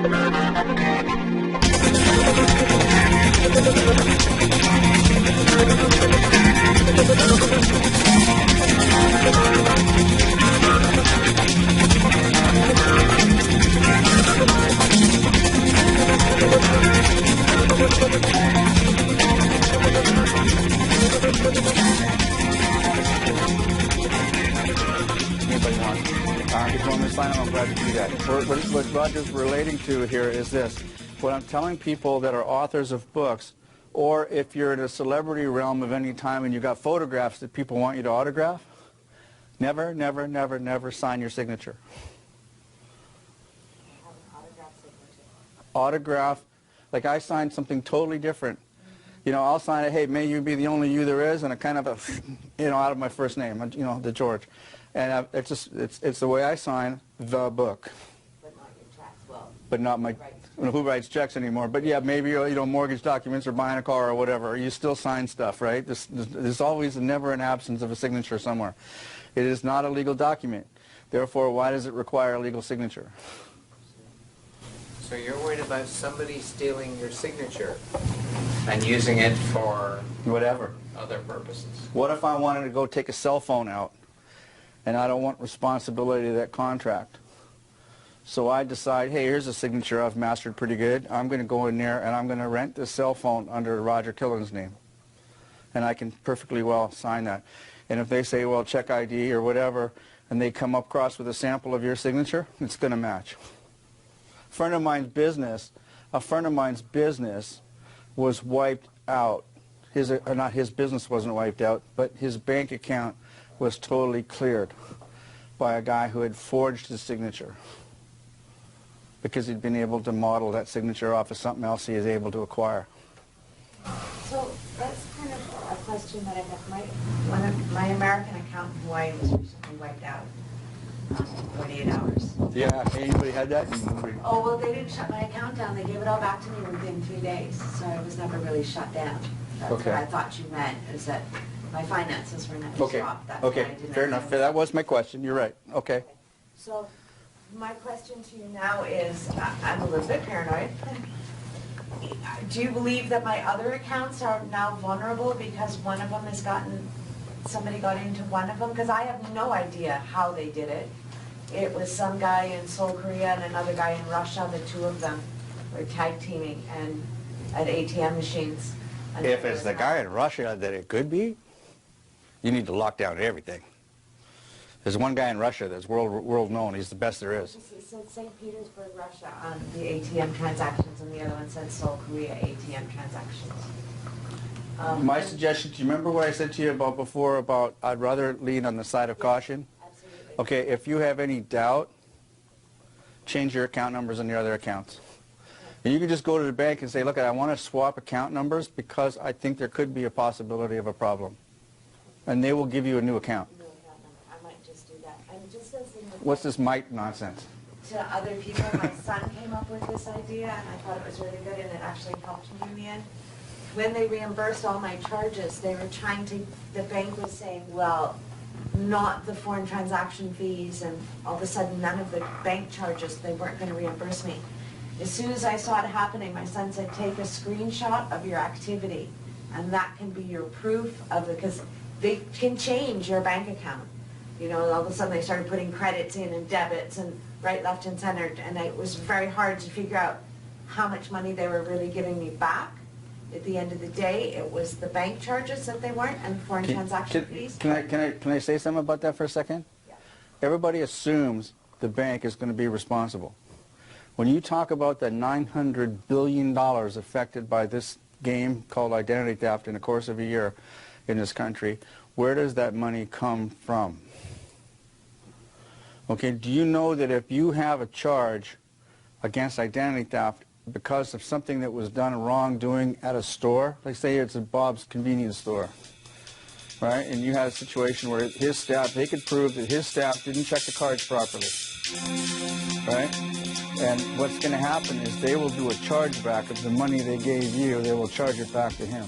If you want me to sign them, I'm glad to do that. What Roger's relating to here is this. What I'm telling people that are authors of books, or if you're in a celebrity realm of any time and you got photographs that people want you to autograph, never, never, never, never sign your signature. Autograph, like I signed something totally different. You know, I'll sign it, hey, may you be the only you there is, and a kind of a, you know, out of my first name, you know, the George. And it's the way I sign the book. But not your checks, well. But not my, who writes checks anymore. But yeah, maybe, you know, mortgage documents or buying a car or whatever. You still sign stuff, right? There's always never an absence of a signature somewhere. It is not a legal document. Therefore, why does it require a legal signature? So you're worried about somebody stealing your signature and using it for Whatever. other purposes. What if I wanted to go take a cell phone out and I don't want responsibility of that contract? So I decide, hey, here's a signature I've mastered pretty good. I'm going to go in there and I'm going to rent this cell phone under Roger Killen's name. And I can perfectly well sign that. And if they say, well, check ID or whatever, and they come up across with a sample of your signature, it's going to match. A friend of mine's business was wiped out. Not his business wasn't wiped out, but his bank account was totally cleared by a guy who had forged his signature because he'd been able to model that signature off of something else he was able to acquire. So that's kind of a question that I have. My American account in Hawaii was recently wiped out in 48 hours. Yeah, anybody had that? Oh, well, they didn't shut my account down. They gave it all back to me within 3 days, so I was never really shut down. That's Okay. what I thought you meant, is that my finances were never stopped. That's why I Okay, didn't fair enough. That was my question. You're right. Okay. So my question to you now is, I'm a little bit paranoid. Do you believe that my other accounts are now vulnerable because one of them has somebody got into one of them? Because I have no idea how they did it. It was some guy in Seoul, Korea, and another guy in Russia. The two of them were tag teaming and at ATM machines. And If it's the guy in Russia that it could be, you need to lock down everything. There's one guy in Russia that's world known. He's the best there is. It said St. Petersburg, Russia on the ATM transactions, and the other one said Seoul, Korea ATM transactions. My suggestion, do you remember what I said to you about before about I'd rather lean on the side of caution? Absolutely. Okay, if you have any doubt, change your account numbers on your other accounts. And you can just go to the bank and say, look, I want to swap account numbers because I think there could be a possibility of a problem. And they will give you a new account. I might just do that. And just as What's this might nonsense? to other people, my son came up with this idea, and I thought it was really good, and it actually helped me in the end. When they reimbursed all my charges, they were the bank was saying, well, not the foreign transaction fees, and all of a sudden none of the bank charges, they weren't going to reimburse me. As soon as I saw it happening, my son said, take a screenshot of your activity, and that can be your proof of it, because they can change your bank account. You know, all of a sudden they started putting credits in and debits and right, left, and center, and it was very hard to figure out how much money they were really giving me back. At the end of the day, it was the bank charges that they weren't, and the foreign transaction fees. Can I say something about that for a second? Yeah. Everybody assumes the bank is going to be responsible. When you talk about the $900 billion affected by this game called identity theft in the course of a year in this country, where does that money come from? Okay, do you know that if you have a charge against identity theft because of something that was done wrongdoing at a store, like say it's a Bob's convenience store, right, and you had a situation where his staff, they could prove that his staff didn't check the cards properly, right, and what's going to happen is they will do a chargeback of the money they gave you, they will charge it back to him.